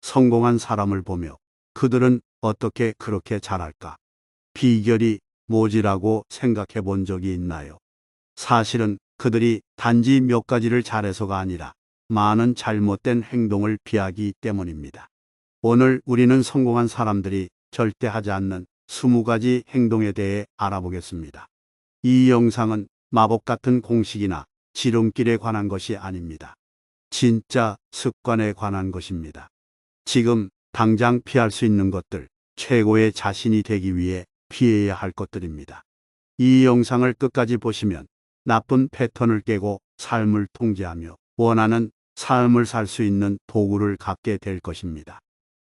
성공한 사람을 보며 그들은 어떻게 그렇게 잘할까? 비결이 뭐지라고 생각해 본 적이 있나요? 사실은 그들이 단지 몇 가지를 잘해서가 아니라 많은 잘못된 행동을 피하기 때문입니다. 오늘 우리는 성공한 사람들이 절대 하지 않는 20가지 행동에 대해 알아보겠습니다. 이 영상은 마법 같은 공식이나 지름길에 관한 것이 아닙니다. 진짜 습관에 관한 것입니다. 지금 당장 피할 수 있는 것들, 최고의 자신이 되기 위해 피해야 할 것들입니다. 이 영상을 끝까지 보시면 나쁜 패턴을 깨고 삶을 통제하며 원하는 삶을 살 수 있는 도구를 갖게 될 것입니다.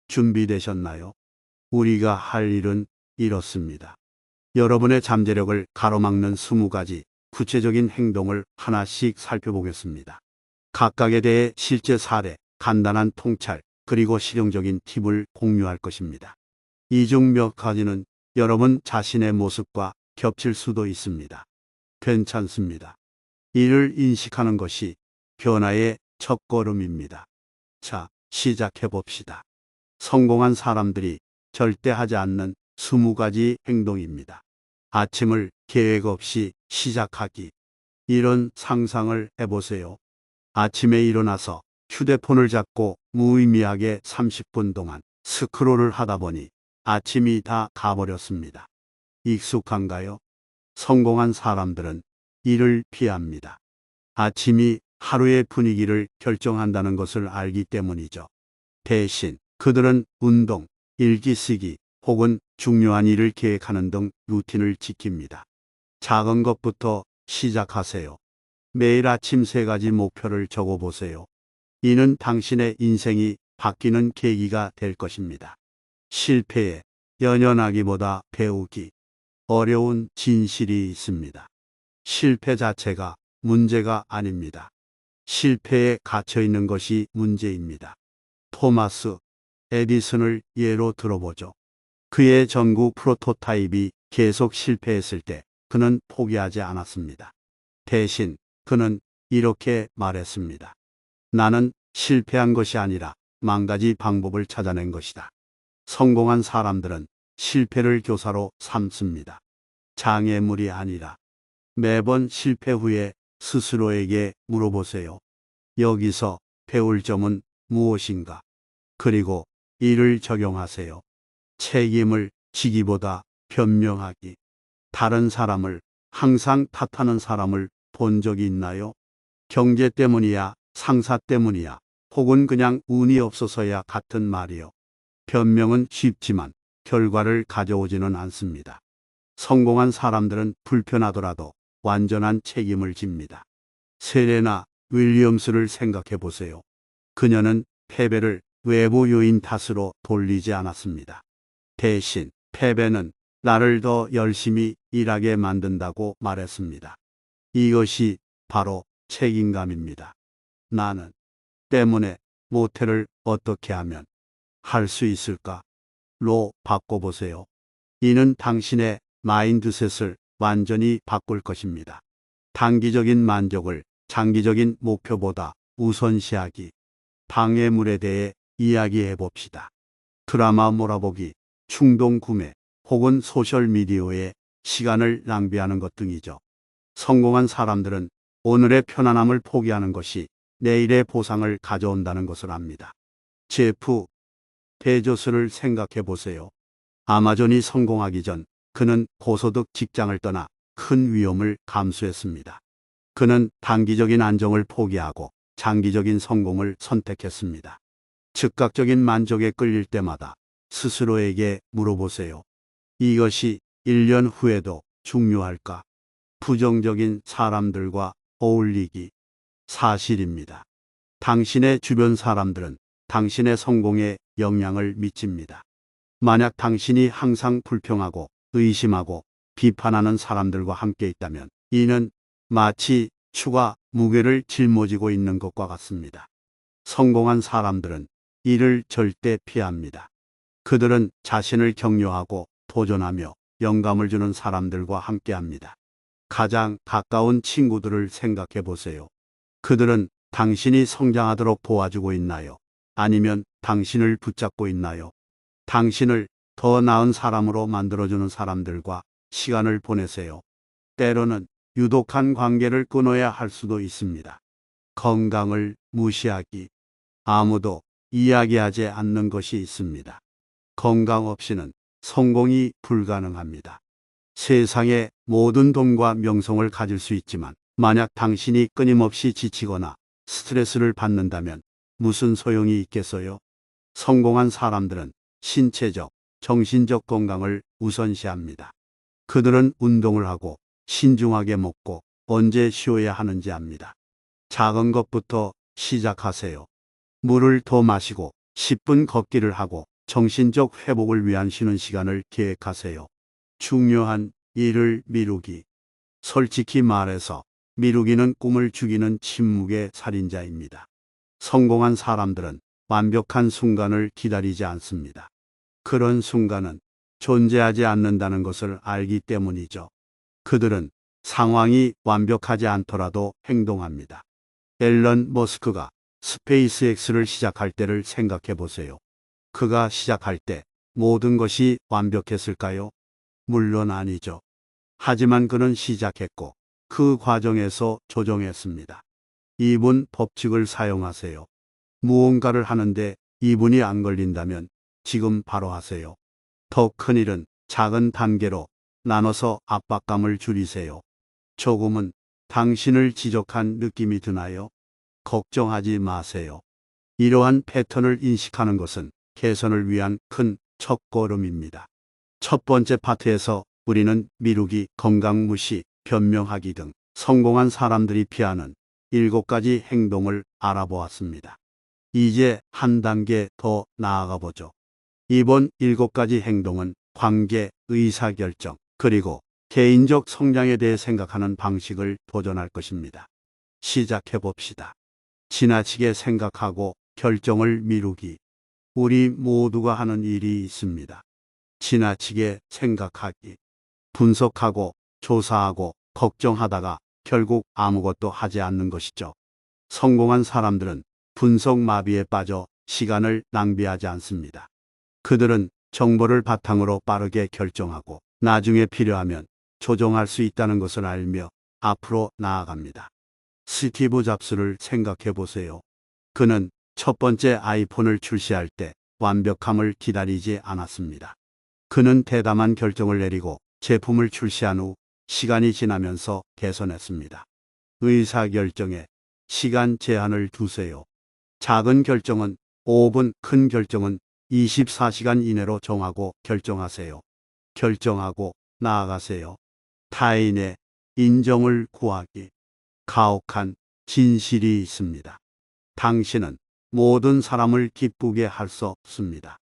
준비되셨나요? 우리가 할 일은 이렇습니다. 여러분의 잠재력을 가로막는 20가지 구체적인 행동을 하나씩 살펴보겠습니다. 각각에 대해 실제 사례, 간단한 통찰, 그리고 실용적인 팁을 공유할 것입니다. 이 중 몇 가지는 여러분 자신의 모습과 겹칠 수도 있습니다. 괜찮습니다. 이를 인식하는 것이 변화의 첫걸음입니다. 자, 시작해 봅시다. 성공한 사람들이 절대 하지 않는 20가지 행동입니다. 아침을 계획 없이 시작하기. 이런 상상을 해보세요. 아침에 일어나서 휴대폰을 잡고 무의미하게 30분 동안 스크롤을 하다 보니 아침이 다 가버렸습니다. 익숙한가요? 성공한 사람들은 이를 피합니다. 아침이 하루의 분위기를 결정한다는 것을 알기 때문이죠. 대신 그들은 운동, 일기 쓰기 혹은 중요한 일을 계획하는 등 루틴을 지킵니다. 작은 것부터 시작하세요. 매일 아침 3가지 목표를 적어보세요. 이는 당신의 인생이 바뀌는 계기가 될 것입니다. 실패에 연연하기보다 배우기. 어려운 진실이 있습니다. 실패 자체가 문제가 아닙니다. 실패에 갇혀 있는 것이 문제입니다. 토마스 에디슨을 예로 들어보죠. 그의 전구 프로토타입이 계속 실패했을 때 그는 포기하지 않았습니다. 대신 그는 이렇게 말했습니다. 나는 실패한 것이 아니라 10,000가지 방법을 찾아낸 것이다. 성공한 사람들은 실패를 교사로 삼습니다. 장애물이 아니라. 매번 실패 후에 스스로에게 물어보세요. 여기서 배울 점은 무엇인가? 그리고 이를 적용하세요. 책임을 지기보다 변명하기. 다른 사람을 항상 탓하는 사람을 본 적이 있나요? 경제 때문이야, 상사 때문이야, 혹은 그냥 운이 없어서야 같은 말이요. 변명은 쉽지만 결과를 가져오지는 않습니다. 성공한 사람들은 불편하더라도 완전한 책임을 집니다. 세레나 윌리엄스를 생각해 보세요. 그녀는 패배를 외부 요인 탓으로 돌리지 않았습니다. 대신 패배는 나를 더 열심히 일하게 만든다고 말했습니다. 이것이 바로 책임감입니다. 나는 때문에 모태를 어떻게 하면 할 수 있을까? 로 바꿔보세요. 이는 당신의 마인드셋을 완전히 바꿀 것입니다. 단기적인 만족을 장기적인 목표보다 우선시하기. 방해물에 대해 이야기해 봅시다. 드라마 몰아보기, 충동 구매, 혹은 소셜미디어에 시간을 낭비하는 것 등이죠. 성공한 사람들은 오늘의 편안함을 포기하는 것이 내일의 보상을 가져온다는 것을 압니다. 제프 베조스를 생각해 보세요. 아마존이 성공하기 전 그는 고소득 직장을 떠나 큰 위험을 감수했습니다. 그는 단기적인 안정을 포기하고 장기적인 성공을 선택했습니다. 즉각적인 만족에 끌릴 때마다 스스로에게 물어보세요. 이것이 1년 후에도 중요할까? 부정적인 사람들과 어울리기. 사실입니다. 당신의 주변 사람들은 당신의 성공에 영향을 미칩니다. 만약 당신이 항상 불평하고 의심하고 비판하는 사람들과 함께 있다면 이는 마치 추가 무게를 짊어지고 있는 것과 같습니다. 성공한 사람들은 이를 절대 피합니다. 그들은 자신을 격려하고 도전하며 영감을 주는 사람들과 함께합니다. 가장 가까운 친구들을 생각해 보세요. 그들은 당신이 성장하도록 도와주고 있나요? 아니면 당신을 붙잡고 있나요? 당신을 더 나은 사람으로 만들어주는 사람들과 시간을 보내세요. 때로는 유독한 관계를 끊어야 할 수도 있습니다. 건강을 무시하기. 아무도 이야기하지 않는 것이 있습니다. 건강 없이는 성공이 불가능합니다. 세상의 모든 돈과 명성을 가질 수 있지만 만약 당신이 끊임없이 지치거나 스트레스를 받는다면 무슨 소용이 있겠어요? 성공한 사람들은 신체적, 정신적 건강을 우선시합니다. 그들은 운동을 하고 신중하게 먹고 언제 쉬어야 하는지 압니다. 작은 것부터 시작하세요. 물을 더 마시고 10분 걷기를 하고 정신적 회복을 위한 쉬는 시간을 계획하세요. 중요한 일을 미루기. 솔직히 말해서 미루기는 꿈을 죽이는 침묵의 살인자입니다. 성공한 사람들은 완벽한 순간을 기다리지 않습니다. 그런 순간은 존재하지 않는다는 것을 알기 때문이죠. 그들은 상황이 완벽하지 않더라도 행동합니다. 앨런 머스크가 스페이스X를 시작할 때를 생각해 보세요. 그가 시작할 때 모든 것이 완벽했을까요? 물론 아니죠. 하지만 그는 시작했고 그 과정에서 조정했습니다. 2분 법칙을 사용하세요. 무언가를 하는데 2분이 안 걸린다면 지금 바로 하세요. 더 큰 일은 작은 단계로 나눠서 압박감을 줄이세요. 조금은 당신을 지적한 느낌이 드나요? 걱정하지 마세요. 이러한 패턴을 인식하는 것은 개선을 위한 큰 첫걸음입니다. 첫 번째 파트에서 우리는 미루기, 건강 무시, 변명하기 등 성공한 사람들이 피하는 7가지 행동을 알아보았습니다. 이제 한 단계 더 나아가 보죠. 이번 7가지 행동은 관계, 의사결정, 그리고 개인적 성장에 대해 생각하는 방식을 도전할 것입니다. 시작해 봅시다. 지나치게 생각하고 결정을 미루기. 우리 모두가 하는 일이 있습니다. 지나치게 생각하기. 분석하고 조사하고 걱정하다가 결국 아무것도 하지 않는 것이죠. 성공한 사람들은 분석 마비에 빠져 시간을 낭비하지 않습니다. 그들은 정보를 바탕으로 빠르게 결정하고 나중에 필요하면 조정할 수 있다는 것을 알며 앞으로 나아갑니다. 스티브 잡스를 생각해 보세요. 그는 첫 번째 아이폰을 출시할 때 완벽함을 기다리지 않았습니다. 그는 대담한 결정을 내리고 제품을 출시한 후 시간이 지나면서 개선했습니다. 의사결정에 시간 제한을 두세요. 작은 결정은 5분, 큰 결정은 24시간 이내로 정하고 결정하세요. 결정하고 나아가세요. 타인의 인정을 구하기. 가혹한 진실이 있습니다. 당신은 모든 사람을 기쁘게 할 수 없습니다.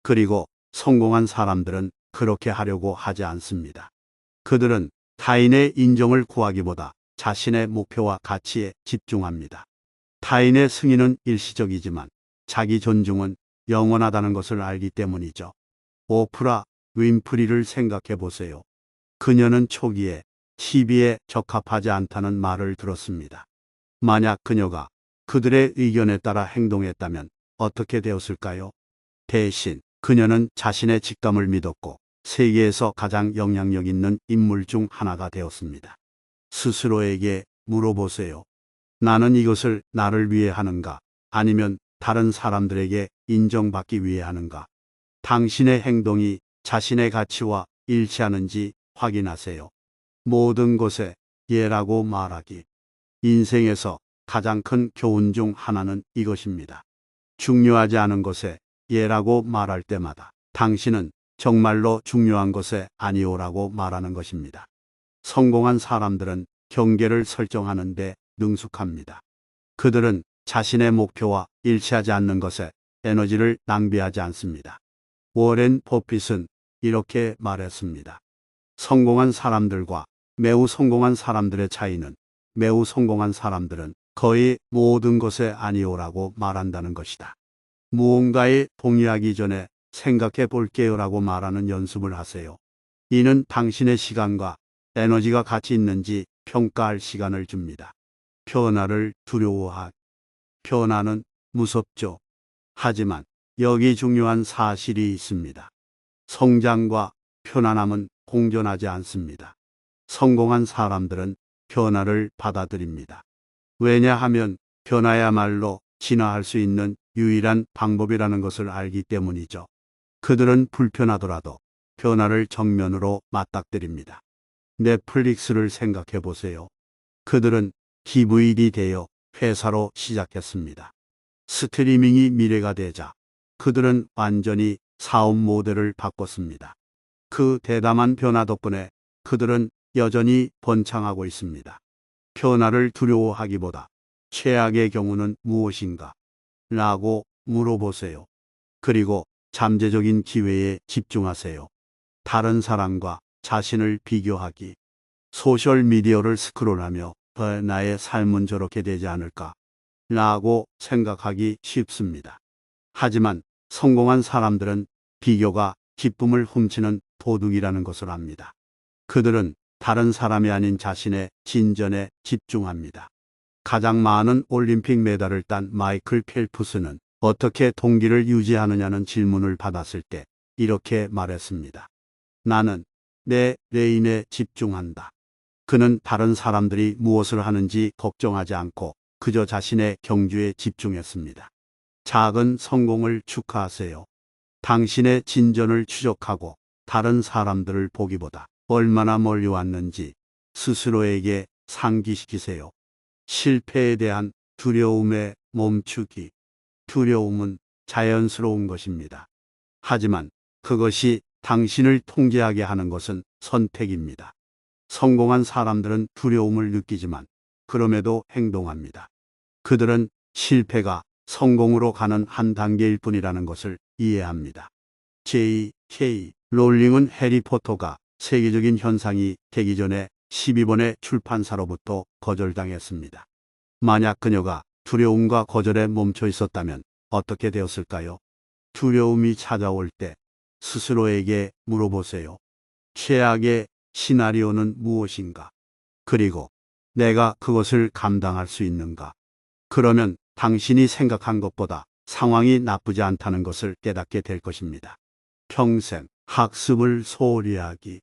그리고 성공한 사람들은 그렇게 하려고 하지 않습니다. 그들은 타인의 인정을 구하기보다 자신의 목표와 가치에 집중합니다. 타인의 승인은 일시적이지만 자기 존중은 영원하다는 것을 알기 때문이죠. 오프라 윈프리를 생각해 보세요. 그녀는 초기에 TV에 적합하지 않다는 말을 들었습니다. 만약 그녀가 그들의 의견에 따라 행동했다면 어떻게 되었을까요? 대신 그녀는 자신의 직감을 믿었고 세계에서 가장 영향력 있는 인물 중 하나가 되었습니다. 스스로에게 물어보세요. 나는 이것을 나를 위해 하는가? 아니면 다른 사람들에게 인정받기 위해 하는가? 당신의 행동이 자신의 가치와 일치하는지 확인하세요. 모든 것에 예라고 말하기. 인생에서 가장 큰 교훈 중 하나는 이것입니다. 중요하지 않은 것에 예라고 말할 때마다 당신은 정말로 중요한 것에 아니오라고 말하는 것입니다. 성공한 사람들은 경계를 설정하는데 능숙합니다. 그들은 자신의 목표와 일치하지 않는 것에 에너지를 낭비하지 않습니다. 워렌 버핏은 이렇게 말했습니다. 성공한 사람들과 매우 성공한 사람들의 차이는 매우 성공한 사람들은 거의 모든 것에 아니오라고 말한다는 것이다. 무언가에 동의하기 전에 생각해 볼게요라고 말하는 연습을 하세요. 이는 당신의 시간과 에너지가 가치 있는지 평가할 시간을 줍니다. 변화를 두려워하기. 변화는 무섭죠. 하지만 여기 중요한 사실이 있습니다. 성장과 편안함은 공존하지 않습니다. 성공한 사람들은 변화를 받아들입니다. 왜냐하면 변화야말로 진화할 수 있는 유일한 방법이라는 것을 알기 때문이죠. 그들은 불편하더라도 변화를 정면으로 맞닥뜨립니다. 넷플릭스를 생각해 보세요. 그들은 DVD 되어 회사로 시작했습니다. 스트리밍이 미래가 되자 그들은 완전히 사업 모델을 바꿨습니다. 그 대담한 변화 덕분에 그들은 여전히 번창하고 있습니다. 변화를 두려워하기보다 최악의 경우는 무엇인가? 라고 물어보세요. 그리고 잠재적인 기회에 집중하세요. 다른 사람과 자신을 비교하기. 소셜미디어를 스크롤하며 나의 삶은 저렇게 되지 않을까? 라고 생각하기 쉽습니다. 하지만 성공한 사람들은 비교가 기쁨을 훔치는 도둑이라는 것을 압니다. 그들은 다른 사람이 아닌 자신의 진전에 집중합니다. 가장 많은 올림픽 메달을 딴 마이클 펠프스는 어떻게 동기를 유지하느냐는 질문을 받았을 때 이렇게 말했습니다. 나는 내 레인에 집중한다. 그는 다른 사람들이 무엇을 하는지 걱정하지 않고 그저 자신의 경주에 집중했습니다. 작은 성공을 축하하세요. 당신의 진전을 추적하고 다른 사람들을 보기보다 얼마나 멀리 왔는지 스스로에게 상기시키세요. 실패에 대한 두려움에 멈추기. 두려움은 자연스러운 것입니다. 하지만 그것이 당신을 통제하게 하는 것은 선택입니다. 성공한 사람들은 두려움을 느끼지만 그럼에도 행동합니다. 그들은 실패가 성공으로 가는 한 단계일 뿐이라는 것을 이해합니다. J.K. 롤링은 해리포터가 세계적인 현상이 되기 전에 12번의 출판사로부터 거절당했습니다. 만약 그녀가 두려움과 거절에 멈춰 있었다면 어떻게 되었을까요? 두려움이 찾아올 때 스스로에게 물어보세요. 최악의 시나리오는 무엇인가? 그리고 내가 그것을 감당할 수 있는가? 그러면 당신이 생각한 것보다 상황이 나쁘지 않다는 것을 깨닫게 될 것입니다. 평생 학습을 소홀히 하기.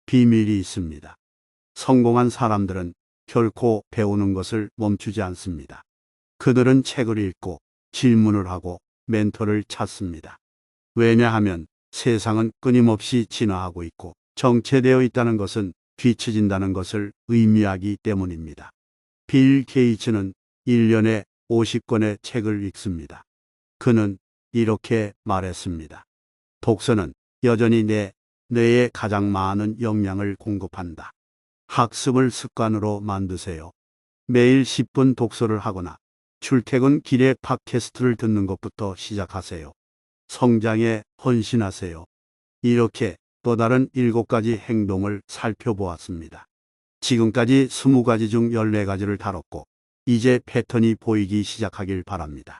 비밀이 있습니다. 성공한 사람들은 결코 배우는 것을 멈추지 않습니다. 그들은 책을 읽고 질문을 하고 멘토를 찾습니다. 왜냐하면 세상은 끊임없이 진화하고 있고 정체되어 있다는 것은 뒤처진다는 것을 의미하기 때문입니다. 빌 게이츠는 1년에 50권의 책을 읽습니다. 그는 이렇게 말했습니다. 독서는 여전히 내 뇌에 가장 많은 영양을 공급한다. 학습을 습관으로 만드세요. 매일 10분 독서를 하거나 출퇴근 길에 팟캐스트를 듣는 것부터 시작하세요. 성장에 헌신하세요. 이렇게 또 다른 7가지 행동을 살펴보았습니다. 지금까지 20가지 중 14가지를 다뤘고 이제 패턴이 보이기 시작하길 바랍니다.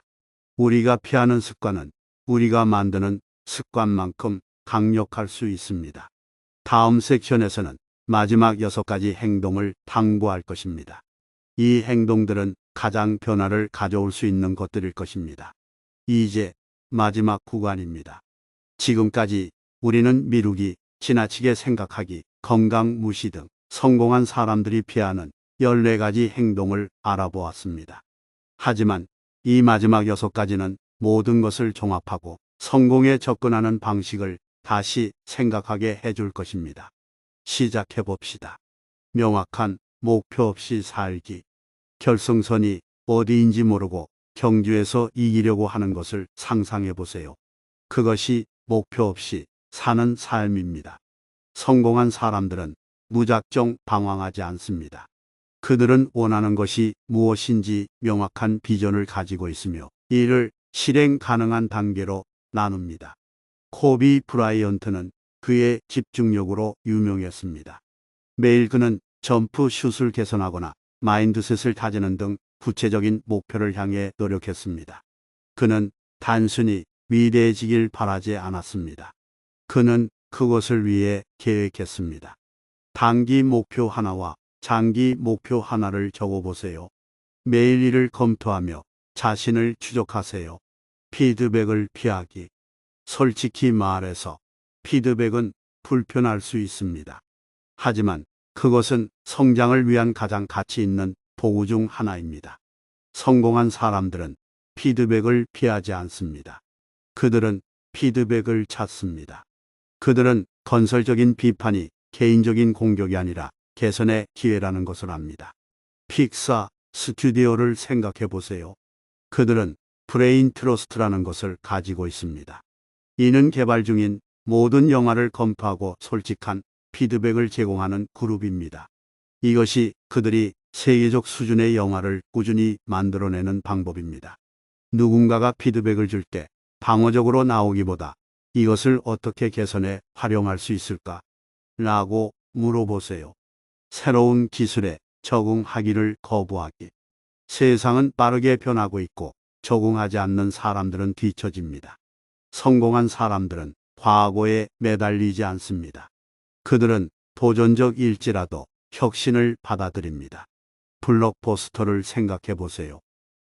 우리가 피하는 습관은 우리가 만드는 습관만큼 강력할 수 있습니다. 다음 섹션에서는 마지막 6가지 행동을 탐구할 것입니다. 이 행동들은 가장 변화를 가져올 수 있는 것들일 것입니다. 이제 마지막 구간입니다. 지금까지 우리는 미루기, 지나치게 생각하기, 건강 무시 등 성공한 사람들이 피하는 14가지 행동을 알아보았습니다. 하지만 이 마지막 6가지는 모든 것을 종합하고 성공에 접근하는 방식을 다시 생각하게 해줄 것입니다. 시작해 봅시다. 명확한 목표 없이 살기. 결승선이 어디인지 모르고 경주에서 이기려고 하는 것을 상상해 보세요. 그것이 목표 없이 사는 삶입니다. 성공한 사람들은 무작정 방황하지 않습니다. 그들은 원하는 것이 무엇인지 명확한 비전을 가지고 있으며 이를 실행 가능한 단계로 나눕니다. 코비 브라이언트는 그의 집중력으로 유명했습니다. 매일 그는 점프 슛을 개선하거나 마인드셋을 다지는 등 구체적인 목표를 향해 노력했습니다. 그는 단순히 위대해지길 바라지 않았습니다. 그는 그것을 위해 계획했습니다. 단기 목표 하나와 장기 목표 하나를 적어보세요. 매일 이를 검토하며 자신을 추적하세요. 피드백을 피하기. 솔직히 말해서 피드백은 불편할 수 있습니다. 하지만 그것은 성장을 위한 가장 가치 있는 도구 중 하나입니다. 성공한 사람들은 피드백을 피하지 않습니다. 그들은 피드백을 찾습니다. 그들은 건설적인 비판이 개인적인 공격이 아니라 개선의 기회라는 것을 압니다. 픽사 스튜디오를 생각해 보세요. 그들은 브레인 트러스트라는 것을 가지고 있습니다. 이는 개발 중인 모든 영화를 검토하고 솔직한 피드백을 제공하는 그룹입니다. 이것이 그들이 세계적 수준의 영화를 꾸준히 만들어내는 방법입니다. 누군가가 피드백을 줄 때 방어적으로 나오기보다 이것을 어떻게 개선해 활용할 수 있을까? 라고 물어보세요. 새로운 기술에 적응하기를 거부하기. 세상은 빠르게 변하고 있고 적응하지 않는 사람들은 뒤처집니다. 성공한 사람들은 과거에 매달리지 않습니다. 그들은 도전적일지라도 혁신을 받아들입니다. 블록버스터를 생각해 보세요.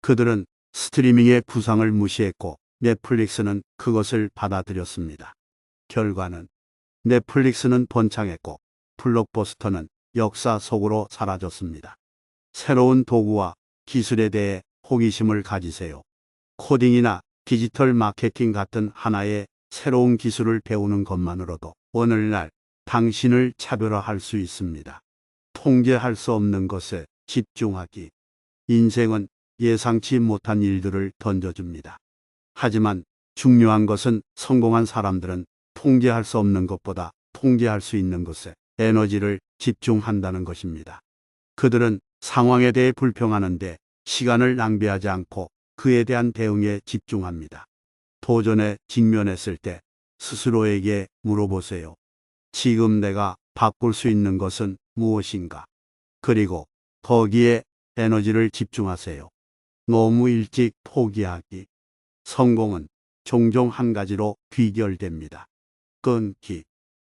그들은 스트리밍의 부상을 무시했고 넷플릭스는 그것을 받아들였습니다. 결과는 넷플릭스는 번창했고 블록버스터는 역사 속으로 사라졌습니다. 새로운 도구와 기술에 대해 호기심을 가지세요. 코딩이나 디지털 마케팅 같은 하나의 새로운 기술을 배우는 것만으로도 오늘날 당신을 차별화할 수 있습니다. 통제할 수 없는 것에 집중하기. 인생은 예상치 못한 일들을 던져줍니다. 하지만 중요한 것은 성공한 사람들은 통제할 수 없는 것보다 통제할 수 있는 것에 에너지를 집중한다는 것입니다. 그들은 상황에 대해 불평하는데 시간을 낭비하지 않고 그에 대한 대응에 집중합니다. 도전에 직면했을 때 스스로에게 물어보세요. 지금 내가 바꿀 수 있는 것은 무엇인가? 그리고 거기에 에너지를 집중하세요. 너무 일찍 포기하기. 성공은 종종 한 가지로 귀결됩니다. 끊기.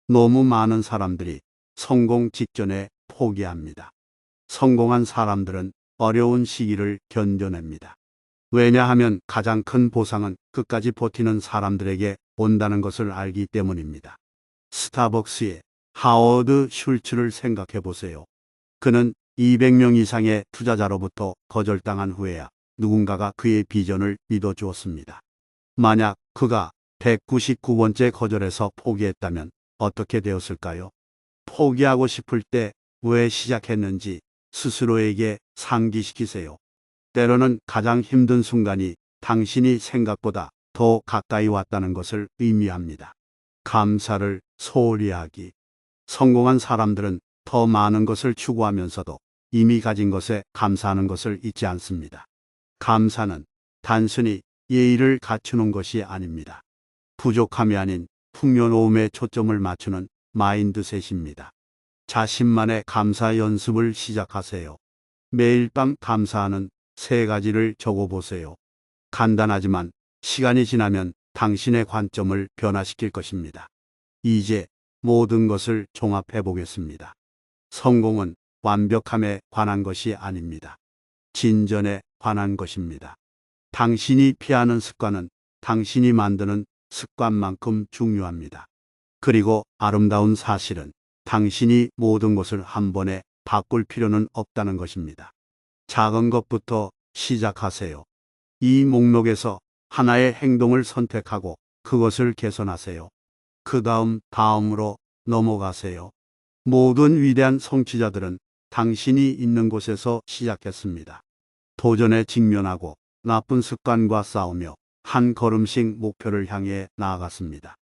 너무 많은 사람들이 성공 직전에 포기합니다. 성공한 사람들은 어려운 시기를 견뎌냅니다. 왜냐하면 가장 큰 보상은 끝까지 버티는 사람들에게 온다는 것을 알기 때문입니다. 스타벅스의 하워드 슐츠를 생각해 보세요. 그는 200명 이상의 투자자로부터 거절당한 후에야 누군가가 그의 비전을 믿어주었습니다. 만약 그가 199번째 거절에서 포기했다면 어떻게 되었을까요? 포기하고 싶을 때 왜 시작했는지 스스로에게 상기시키세요. 때로는 가장 힘든 순간이 당신이 생각보다 더 가까이 왔다는 것을 의미합니다. 감사를 소홀히 하기. 성공한 사람들은 더 많은 것을 추구하면서도 이미 가진 것에 감사하는 것을 잊지 않습니다. 감사는 단순히 예의를 갖추는 것이 아닙니다. 부족함이 아닌 풍요로움에 초점을 맞추는 마인드셋입니다. 자신만의 감사 연습을 시작하세요. 매일 밤 감사하는 3가지를 적어보세요. 간단하지만 시간이 지나면 당신의 관점을 변화시킬 것입니다. 이제 모든 것을 종합해 보겠습니다. 성공은 완벽함에 관한 것이 아닙니다. 진전에 관한 것입니다. 당신이 피하는 습관은 당신이 만드는 습관만큼 중요합니다. 그리고 아름다운 사실은 당신이 모든 것을 한 번에 바꿀 필요는 없다는 것입니다. 작은 것부터 시작하세요. 이 목록에서 하나의 행동을 선택하고 그것을 개선하세요. 그 다음으로 넘어가세요. 모든 위대한 성취자들은 당신이 있는 곳에서 시작했습니다. 도전에 직면하고 나쁜 습관과 싸우며 한 걸음씩 목표를 향해 나아갔습니다.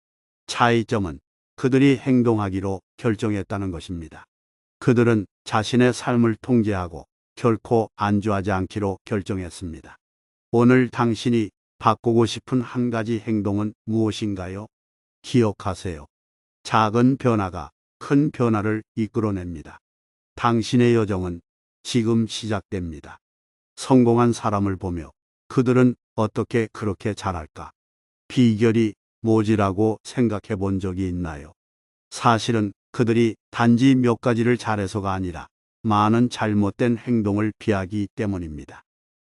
차이점은 그들이 행동하기로 결정했다는 것입니다. 그들은 자신의 삶을 통제하고 결코 안주하지 않기로 결정했습니다. 오늘 당신이 바꾸고 싶은 한 가지 행동은 무엇인가요? 기억하세요. 작은 변화가 큰 변화를 이끌어냅니다. 당신의 여정은 지금 시작됩니다. 성공한 사람을 보며 그들은 어떻게 그렇게 잘할까? 비결이 뭐지라고 생각해 본 적이 있나요? 사실은 그들이 단지 몇 가지를 잘해서가 아니라 많은 잘못된 행동을 피하기 때문입니다.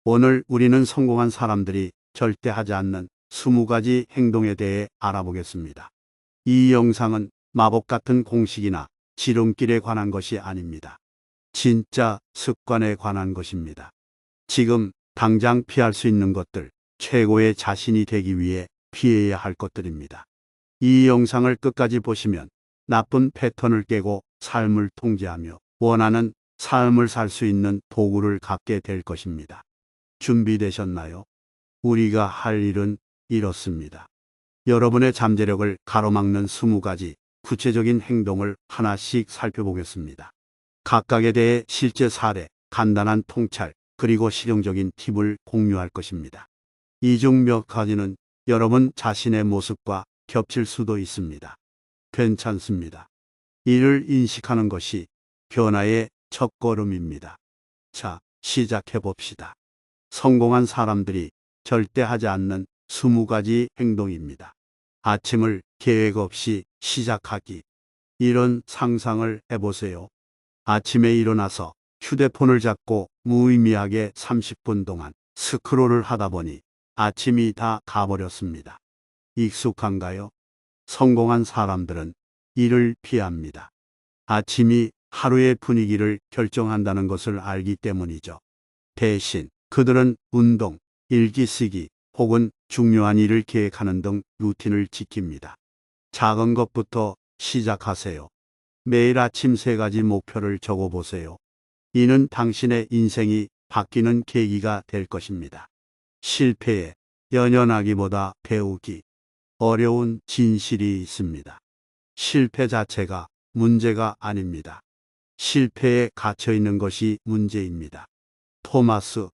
오늘 우리는 성공한 사람들이 절대 하지 않는 20가지 행동에 대해 알아보겠습니다. 이 영상은 마법 같은 공식이나 지름길에 관한 것이 아닙니다. 진짜 습관에 관한 것입니다. 지금 당장 피할 수 있는 것들, 최고의 자신이 되기 위해 피해야 할 것들입니다. 이 영상을 끝까지 보시면 나쁜 패턴을 깨고 삶을 통제하며 원하는 삶을 살 수 있는 도구를 갖게 될 것입니다. 준비되셨나요? 우리가 할 일은 이렇습니다. 여러분의 잠재력을 가로막는 20가지 구체적인 행동을 하나씩 살펴보겠습니다. 각각에 대해 실제 사례, 간단한 통찰, 그리고 실용적인 팁을 공유할 것입니다. 이 중 몇 가지는 여러분 자신의 모습과 겹칠 수도 있습니다. 괜찮습니다. 이를 인식하는 것이 변화의 첫걸음입니다. 자, 시작해 봅시다. 성공한 사람들이 절대 하지 않는 20가지 행동입니다. 아침을 계획 없이 시작하기. 이런 상상을 해보세요. 아침에 일어나서 휴대폰을 잡고 무의미하게 30분 동안 스크롤을 하다 보니 아침이 다 가버렸습니다. 익숙한가요? 성공한 사람들은 이를 피합니다. 아침이 하루의 분위기를 결정한다는 것을 알기 때문이죠. 대신 그들은 운동, 일기 쓰기 혹은 중요한 일을 계획하는 등 루틴을 지킵니다. 작은 것부터 시작하세요. 매일 아침 3가지 목표를 적어보세요. 이는 당신의 인생이 바뀌는 계기가 될 것입니다. 실패에 연연하기보다 배우기. 어려운 진실이 있습니다. 실패 자체가 문제가 아닙니다. 실패에 갇혀 있는 것이 문제입니다. 토마스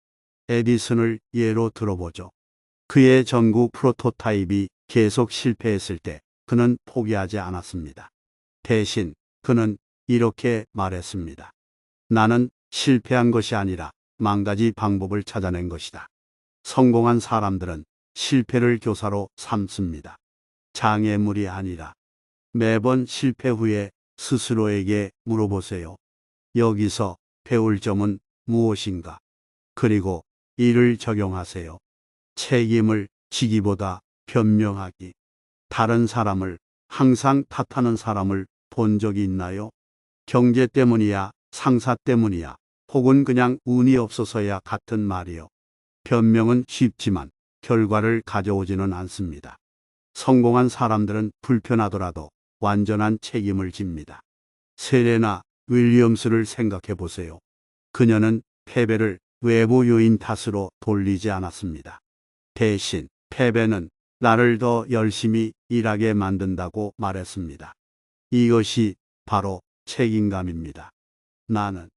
에디슨을 예로 들어보죠. 그의 전구 프로토타입이 계속 실패했을 때 그는 포기하지 않았습니다. 대신 그는 이렇게 말했습니다. 나는 실패한 것이 아니라 10,000가지 방법을 찾아낸 것이다. 성공한 사람들은 실패를 교사로 삼습니다. 장애물이 아니라. 매번 실패 후에 스스로에게 물어보세요. 여기서 배울 점은 무엇인가? 그리고 이를 적용하세요. 책임을 지기보다 변명하기. 다른 사람을 항상 탓하는 사람을 본 적이 있나요? 경제 때문이야, 상사 때문이야, 혹은 그냥 운이 없어서야 같은 말이요. 변명은 쉽지만 결과를 가져오지는 않습니다. 성공한 사람들은 불편하더라도 완전한 책임을 집니다. 세레나 윌리엄스를 생각해 보세요. 그녀는 패배를 외부 요인 탓으로 돌리지 않았습니다. 대신 패배는 나를 더 열심히 일하게 만든다고 말했습니다. 이것이 바로 책임감입니다. 나는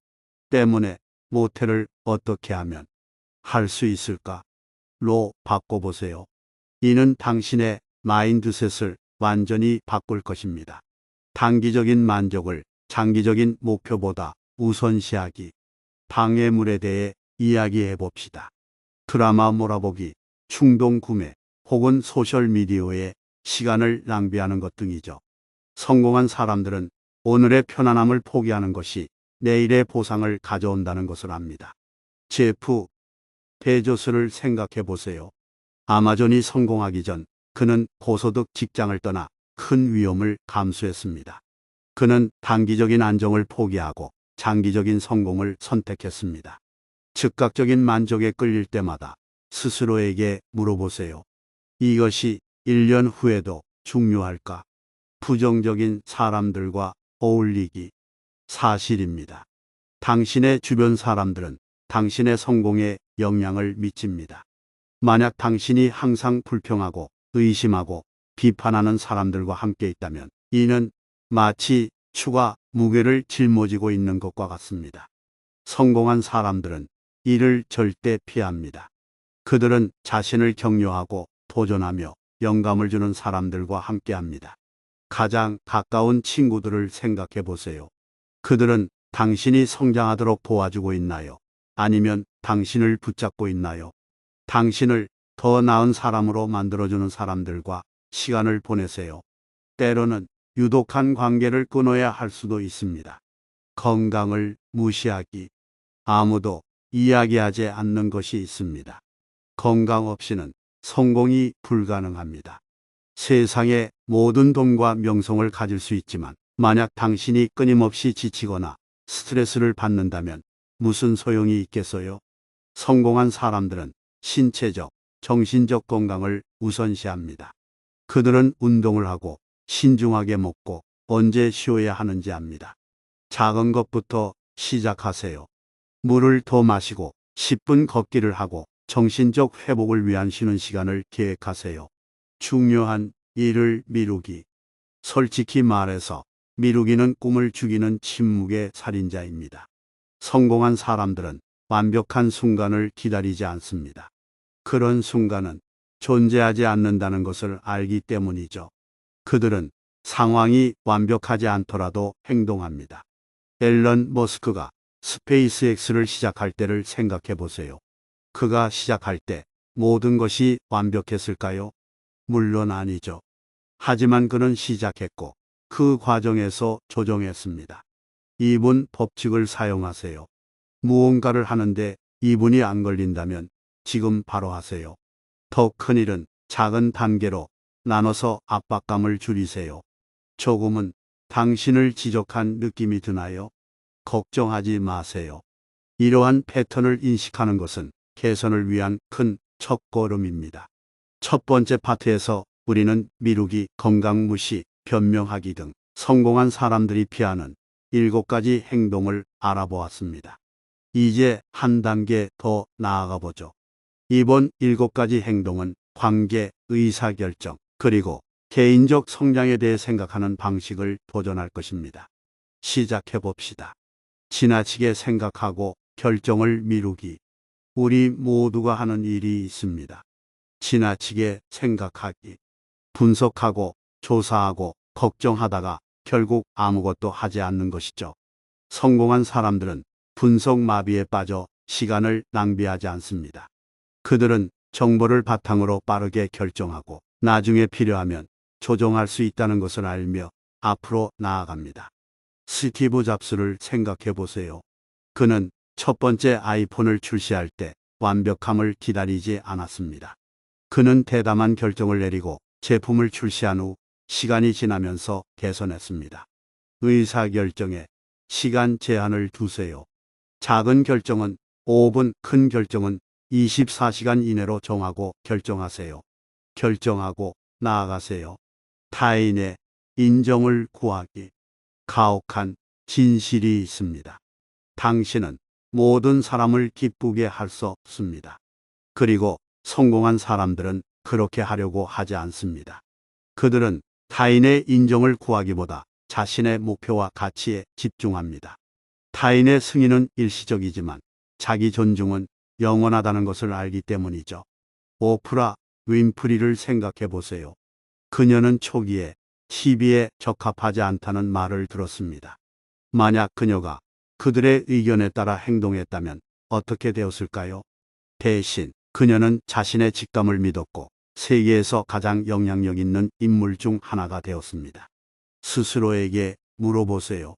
때문에 모태를 어떻게 하면 할 수 있을까? 로 바꿔보세요. 이는 당신의 마인드셋을 완전히 바꿀 것입니다. 단기적인 만족을 장기적인 목표보다 우선시하기. 방해물에 대해 이야기해 봅시다. 드라마 몰아보기, 충동 구매, 혹은 소셜미디어에 시간을 낭비하는 것 등이죠. 성공한 사람들은 오늘의 편안함을 포기하는 것이 내일의 보상을 가져온다는 것을 압니다. 제프 베조스를 생각해 보세요. 아마존이 성공하기 전 그는 고소득 직장을 떠나 큰 위험을 감수했습니다. 그는 단기적인 안정을 포기하고 장기적인 성공을 선택했습니다. 즉각적인 만족에 끌릴 때마다 스스로에게 물어보세요. 이것이 1년 후에도 중요할까? 부정적인 사람들과 어울리기. 사실입니다. 당신의 주변 사람들은 당신의 성공에 영향을 미칩니다. 만약 당신이 항상 불평하고 의심하고 비판하는 사람들과 함께 있다면 이는 마치 추가 무게를 짊어지고 있는 것과 같습니다. 성공한 사람들은 이를 절대 피합니다. 그들은 자신을 격려하고 도전하며 영감을 주는 사람들과 함께합니다. 가장 가까운 친구들을 생각해 보세요. 그들은 당신이 성장하도록 도와주고 있나요? 아니면 당신을 붙잡고 있나요? 당신을 더 나은 사람으로 만들어주는 사람들과 시간을 보내세요. 때로는 유독한 관계를 끊어야 할 수도 있습니다. 건강을 무시하기. 아무도 이야기하지 않는 것이 있습니다. 건강 없이는 성공이 불가능합니다. 세상의 모든 돈과 명성을 가질 수 있지만 만약 당신이 끊임없이 지치거나 스트레스를 받는다면 무슨 소용이 있겠어요? 성공한 사람들은 신체적, 정신적 건강을 우선시합니다. 그들은 운동을 하고 신중하게 먹고 언제 쉬어야 하는지 압니다. 작은 것부터 시작하세요. 물을 더 마시고 10분 걷기를 하고 정신적 회복을 위한 쉬는 시간을 계획하세요. 중요한 일을 미루기. 솔직히 말해서 미루기는 꿈을 죽이는 침묵의 살인자입니다. 성공한 사람들은 완벽한 순간을 기다리지 않습니다. 그런 순간은 존재하지 않는다는 것을 알기 때문이죠. 그들은 상황이 완벽하지 않더라도 행동합니다. 앨런 머스크가 스페이스X를 시작할 때를 생각해 보세요. 그가 시작할 때 모든 것이 완벽했을까요? 물론 아니죠. 하지만 그는 시작했고 그 과정에서 조정했습니다. 2분 법칙을 사용하세요. 무언가를 하는데 2분이 안 걸린다면 지금 바로 하세요. 더 큰 일은 작은 단계로 나눠서 압박감을 줄이세요. 조금은 당신을 지적한 느낌이 드나요? 걱정하지 마세요. 이러한 패턴을 인식하는 것은 개선을 위한 큰 첫걸음입니다. 첫 번째 파트에서 우리는 미루기, 건강 무시, 변명하기 등 성공한 사람들이 피하는 7가지 행동을 알아보았습니다. 이제 한 단계 더 나아가 보죠. 이번 7가지 행동은 관계, 의사결정, 그리고 개인적 성장에 대해 생각하는 방식을 도전할 것입니다. 시작해 봅시다. 지나치게 생각하고 결정을 미루기. 우리 모두가 하는 일이 있습니다. 지나치게 생각하기. 분석하고 조사하고 걱정하다가 결국 아무것도 하지 않는 것이죠. 성공한 사람들은 분석 마비에 빠져 시간을 낭비하지 않습니다. 그들은 정보를 바탕으로 빠르게 결정하고 나중에 필요하면 조정할 수 있다는 것을 알며 앞으로 나아갑니다. 스티브 잡스를 생각해 보세요. 그는 첫 번째 아이폰을 출시할 때 완벽함을 기다리지 않았습니다. 그는 대담한 결정을 내리고 제품을 출시한 후 시간이 지나면서 개선했습니다. 의사결정에 시간 제한을 두세요. 작은 결정은 5분, 큰 결정은 24시간 이내로 정하고 결정하세요. 결정하고 나아가세요. 타인의 인정을 구하기. 가혹한 진실이 있습니다. 당신은 모든 사람을 기쁘게 할 수 없습니다. 그리고 성공한 사람들은 그렇게 하려고 하지 않습니다. 그들은 타인의 인정을 구하기보다 자신의 목표와 가치에 집중합니다. 타인의 승인은 일시적이지만 자기 존중은 영원하다는 것을 알기 때문이죠. 오프라 윈프리를 생각해 보세요. 그녀는 초기에 TV에 적합하지 않다는 말을 들었습니다. 만약 그녀가 그들의 의견에 따라 행동했다면 어떻게 되었을까요? 대신 그녀는 자신의 직감을 믿었고 세계에서 가장 영향력 있는 인물 중 하나가 되었습니다. 스스로에게 물어보세요.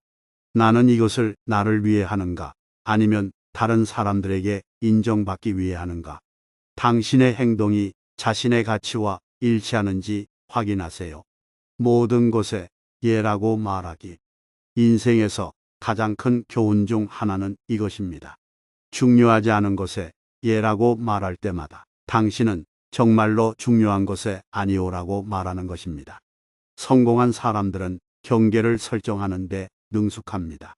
나는 이것을 나를 위해 하는가? 아니면 다른 사람들에게 인정받기 위해 하는가? 당신의 행동이 자신의 가치와 일치하는지 확인하세요. 모든 것에 예라고 말하기. 인생에서 가장 큰 교훈 중 하나는 이것입니다. 중요하지 않은 것에 예라고 말할 때마다 당신은 정말로 중요한 것에 아니오라고 말하는 것입니다. 성공한 사람들은 경계를 설정하는데 능숙합니다.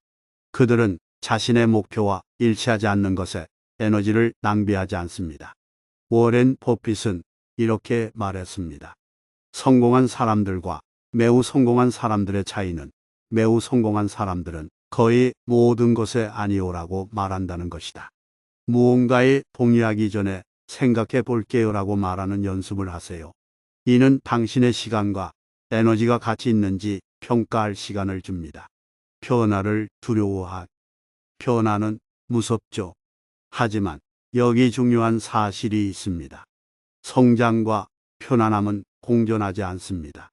그들은 자신의 목표와 일치하지 않는 것에 에너지를 낭비하지 않습니다. 워렌 버핏은 이렇게 말했습니다. 성공한 사람들과 매우 성공한 사람들의 차이는 매우 성공한 사람들은 거의 모든 것에 아니오라고 말한다는 것이다. 무언가에 동의하기 전에 생각해 볼게요라고 말하는 연습을 하세요. 이는 당신의 시간과 에너지가 가치 있는지 평가할 시간을 줍니다. 변화를 두려워하기. 변화는 무섭죠. 하지만 여기 중요한 사실이 있습니다. 성장과 편안함은 공존하지 않습니다.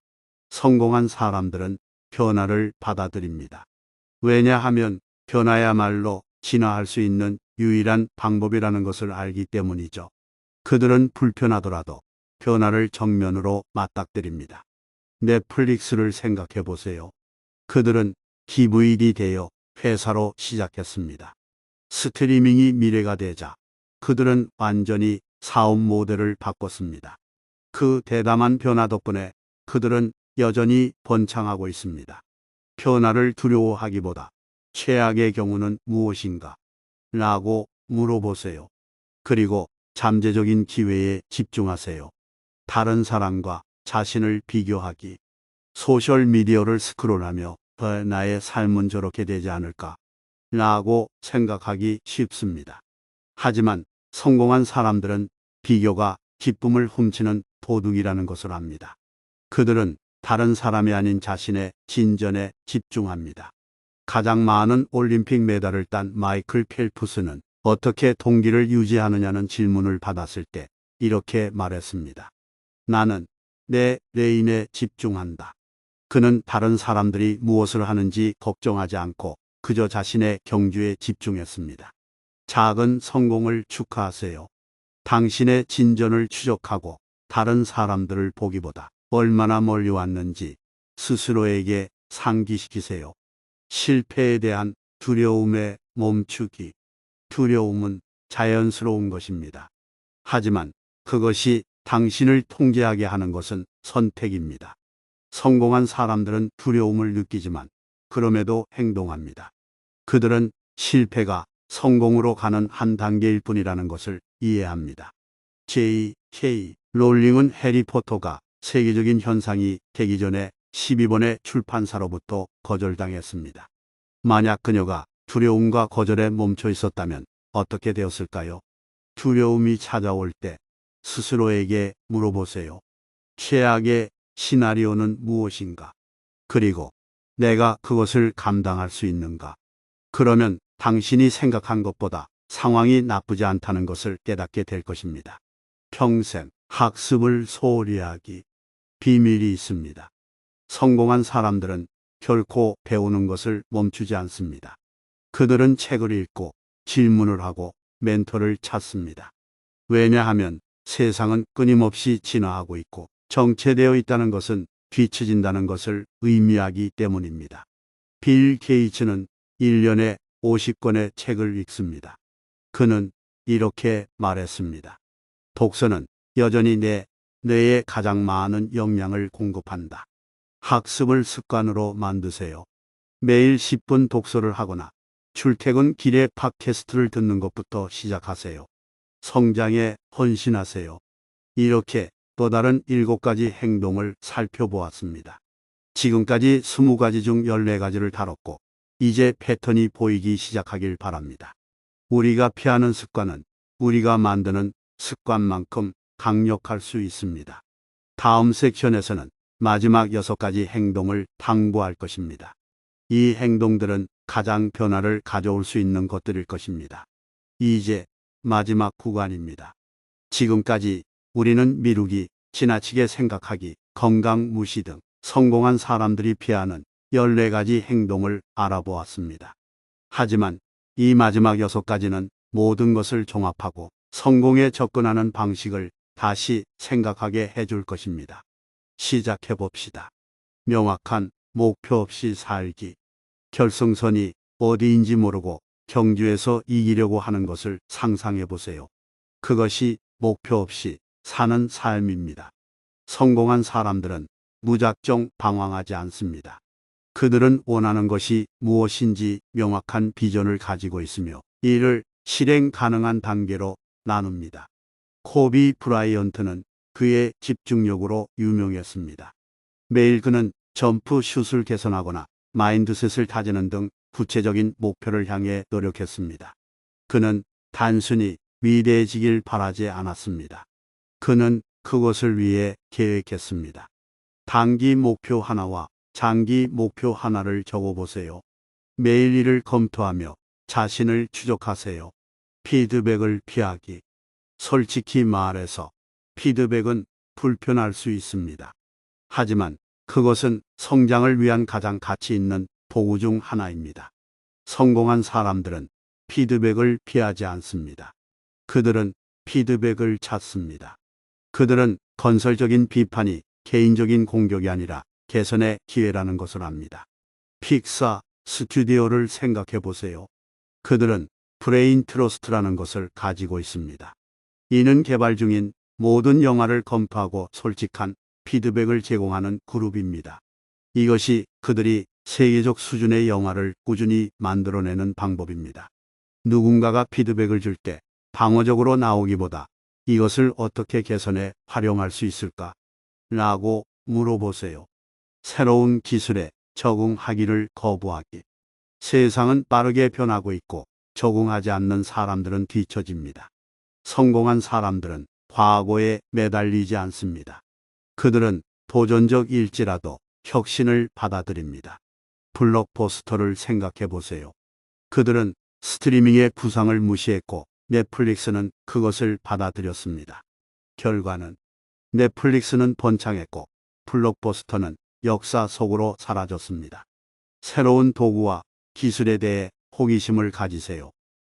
성공한 사람들은 변화를 받아들입니다. 왜냐하면 변화야말로 진화할 수 있는 유일한 방법이라는 것을 알기 때문이죠. 그들은 불편하더라도 변화를 정면으로 맞닥뜨립니다. 넷플릭스를 생각해 보세요. 그들은 기부일이 되어 회사로 시작했습니다. 스트리밍이 미래가 되자 그들은 완전히 사업 모델을 바꿨습니다. 그 대담한 변화 덕분에 그들은 여전히 번창하고 있습니다. 변화를 두려워하기보다 최악의 경우는 무엇인가? 라고 물어보세요. 그리고 잠재적인 기회에 집중하세요. 다른 사람과 자신을 비교하기. 소셜미디어를 스크롤하며 나의 삶은 저렇게 되지 않을까? 라고 생각하기 쉽습니다. 하지만 성공한 사람들은 비교가 기쁨을 훔치는 도둑이라는 것을 압니다. 그들은 다른 사람이 아닌 자신의 진전에 집중합니다. 가장 많은 올림픽 메달을 딴 마이클 펠프스는 어떻게 동기를 유지하느냐는 질문을 받았을 때 이렇게 말했습니다. 나는 내 레인에 집중한다. 그는 다른 사람들이 무엇을 하는지 걱정하지 않고 그저 자신의 경주에 집중했습니다. 작은 성공을 축하하세요. 당신의 진전을 추적하고 다른 사람들을 보기보다 얼마나 멀리 왔는지 스스로에게 상기시키세요. 실패에 대한 두려움에 멈추기. 두려움은 자연스러운 것입니다. 하지만 그것이 당신을 통제하게 하는 것은 선택입니다. 성공한 사람들은 두려움을 느끼지만 그럼에도 행동합니다. 그들은 실패가 성공으로 가는 한 단계일 뿐이라는 것을 이해합니다. J.K. 롤링은 해리포터가 세계적인 현상이 되기 전에 12번의 출판사로부터 거절당했습니다. 만약 그녀가 두려움과 거절에 멈춰 있었다면 어떻게 되었을까요? 두려움이 찾아올 때 스스로에게 물어보세요. 최악의 시나리오는 무엇인가? 그리고 내가 그것을 감당할 수 있는가? 그러면 당신이 생각한 것보다 상황이 나쁘지 않다는 것을 깨닫게 될 것입니다. 평생 학습을 소홀히 하기. 비밀이 있습니다. 성공한 사람들은 결코 배우는 것을 멈추지 않습니다. 그들은 책을 읽고 질문을 하고 멘토를 찾습니다. 왜냐하면 세상은 끊임없이 진화하고 있고 정체되어 있다는 것은 뒤처진다는 것을 의미하기 때문입니다. 빌 게이츠는 1년에 50권의 책을 읽습니다. 그는 이렇게 말했습니다. 독서는 여전히 내 뇌에 가장 많은 영양을 공급한다. 학습을 습관으로 만드세요. 매일 10분 독서를 하거나 출퇴근 길에 팟캐스트를 듣는 것부터 시작하세요. 성장에 헌신하세요. 이렇게 또 다른 7가지 행동을 살펴보았습니다. 지금까지 20가지 중 14가지를 다뤘고 이제 패턴이 보이기 시작하길 바랍니다. 우리가 피하는 습관은 우리가 만드는 습관만큼 강력할 수 있습니다. 다음 섹션에서는 마지막 6가지 행동을 탐구할 것입니다. 이 행동들은 가장 변화를 가져올 수 있는 것들일 것입니다. 이제 마지막 구간입니다. 지금까지 우리는 미루기, 지나치게 생각하기, 건강 무시 등 성공한 사람들이 피하는 14가지 행동을 알아보았습니다. 하지만 이 마지막 6가지는 모든 것을 종합하고 성공에 접근하는 방식을 다시 생각하게 해줄 것입니다. 시작해 봅시다. 명확한 목표 없이 살기. 결승선이 어디인지 모르고 경주에서 이기려고 하는 것을 상상해 보세요. 그것이 목표 없이 사는 삶입니다. 성공한 사람들은 무작정 방황하지 않습니다. 그들은 원하는 것이 무엇인지 명확한 비전을 가지고 있으며 이를 실행 가능한 단계로 나눕니다. 코비 브라이언트는 그의 집중력으로 유명했습니다. 매일 그는 점프 슛을 개선하거나 마인드셋을 다지는 등 구체적인 목표를 향해 노력했습니다. 그는 단순히 위대해지길 바라지 않았습니다. 그는 그것을 위해 계획했습니다. 단기 목표 하나와 장기 목표 하나를 적어보세요. 매일 이를 검토하며 자신을 추적하세요. 피드백을 피하기. 솔직히 말해서 피드백은 불편할 수 있습니다. 하지만 그것은 성장을 위한 가장 가치 있는 도구 중 하나입니다. 성공한 사람들은 피드백을 피하지 않습니다. 그들은 피드백을 찾습니다. 그들은 건설적인 비판이 개인적인 공격이 아니라 개선의 기회라는 것을 압니다. 픽사 스튜디오를 생각해 보세요. 그들은 브레인 트러스트라는 것을 가지고 있습니다. 이는 개발 중인 모든 영화를 검토하고 솔직한 피드백을 제공하는 그룹입니다. 이것이 그들이 세계적 수준의 영화를 꾸준히 만들어내는 방법입니다. 누군가가 피드백을 줄 때 방어적으로 나오기보다 이것을 어떻게 개선해 활용할 수 있을까? 라고 물어보세요. 새로운 기술에 적응하기를 거부하기. 세상은 빠르게 변하고 있고 적응하지 않는 사람들은 뒤처집니다. 성공한 사람들은 과거에 매달리지 않습니다. 그들은 도전적일지라도 혁신을 받아들입니다. 블록버스터를 생각해 보세요. 그들은 스트리밍의 부상을 무시했고 넷플릭스는 그것을 받아들였습니다. 결과는 넷플릭스는 번창했고 블록버스터는 역사 속으로 사라졌습니다. 새로운 도구와 기술에 대해 호기심을 가지세요.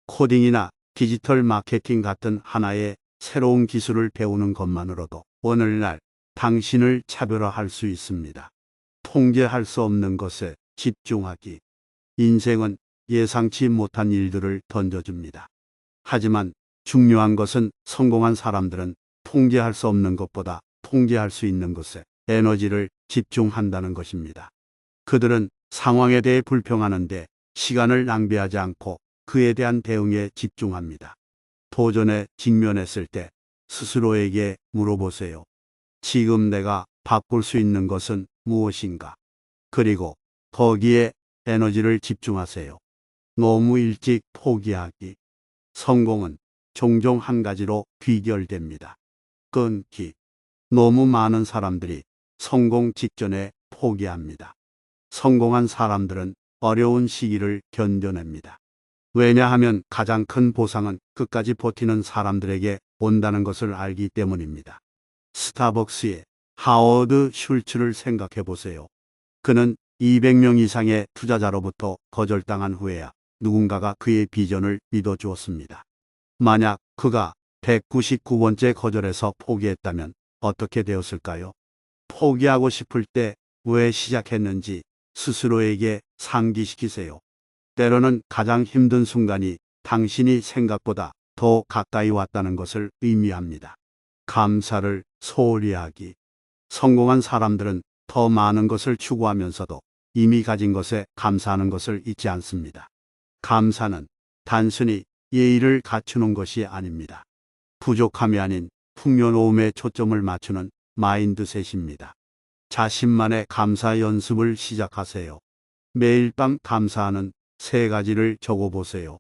코딩이나 디지털 마케팅 같은 하나의 새로운 기술을 배우는 것만으로도 오늘날 당신을 차별화할 수 있습니다. 통제할 수 없는 것에 집중하기. 인생은 예상치 못한 일들을 던져줍니다. 하지만 중요한 것은 성공한 사람들은 통제할 수 없는 것보다 통제할 수 있는 것에 에너지를 집중한다는 것입니다. 그들은 상황에 대해 불평하는데 시간을 낭비하지 않고 그에 대한 대응에 집중합니다. 도전에 직면했을 때 스스로에게 물어보세요. 지금 내가 바꿀 수 있는 것은 무엇인가? 그리고 거기에 에너지를 집중하세요. 너무 일찍 포기하기. 성공은 종종 한 가지로 귀결됩니다. 끊기. 너무 많은 사람들이 성공 직전에 포기합니다. 성공한 사람들은 어려운 시기를 견뎌냅니다. 왜냐하면 가장 큰 보상은 끝까지 버티는 사람들에게 온다는 것을 알기 때문입니다. 스타벅스의 하워드 슐츠를 생각해 보세요. 그는 200명 이상의 투자자로부터 거절당한 후에야 누군가가 그의 비전을 믿어주었습니다. 만약 그가 199번째 거절에서 포기했다면 어떻게 되었을까요? 포기하고 싶을 때 왜 시작했는지 스스로에게 상기시키세요. 때로는 가장 힘든 순간이 당신이 생각보다 더 가까이 왔다는 것을 의미합니다. 감사를 소홀히 하기. 성공한 사람들은 더 많은 것을 추구하면서도 이미 가진 것에 감사하는 것을 잊지 않습니다. 감사는 단순히 예의를 갖추는 것이 아닙니다. 부족함이 아닌 풍요로움에 초점을 맞추는 마인드셋입니다. 자신만의 감사 연습을 시작하세요. 매일 밤 감사하는 3가지를 적어보세요.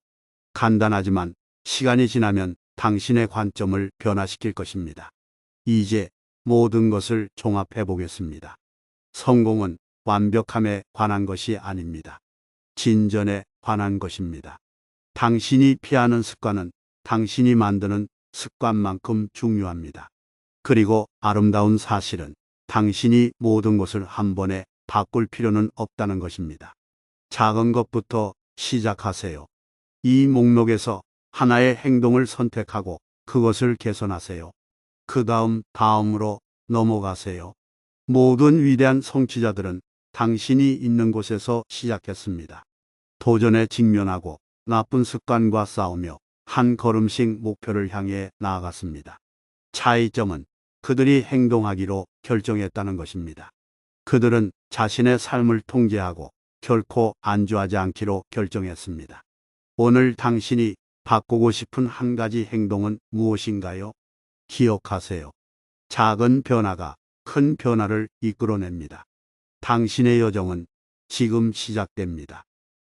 간단하지만 시간이 지나면 당신의 관점을 변화시킬 것입니다. 이제 모든 것을 종합해 보겠습니다. 성공은 완벽함에 관한 것이 아닙니다. 진전에 관한 것입니다. 당신이 피하는 습관은 당신이 만드는 습관만큼 중요합니다. 그리고 아름다운 사실은 당신이 모든 것을 한 번에 바꿀 필요는 없다는 것입니다. 작은 것부터 시작하세요. 이 목록에서 하나의 행동을 선택하고 그것을 개선하세요. 그 다음으로 넘어가세요. 모든 위대한 성취자들은 당신이 있는 곳에서 시작했습니다. 도전에 직면하고 나쁜 습관과 싸우며 한 걸음씩 목표를 향해 나아갔습니다. 차이점은 그들이 행동하기로 결정했다는 것입니다. 그들은 자신의 삶을 통제하고 결코 안주하지 않기로 결정했습니다. 오늘 당신이 바꾸고 싶은 한 가지 행동은 무엇인가요? 기억하세요. 작은 변화가 큰 변화를 이끌어냅니다. 당신의 여정은 지금 시작됩니다.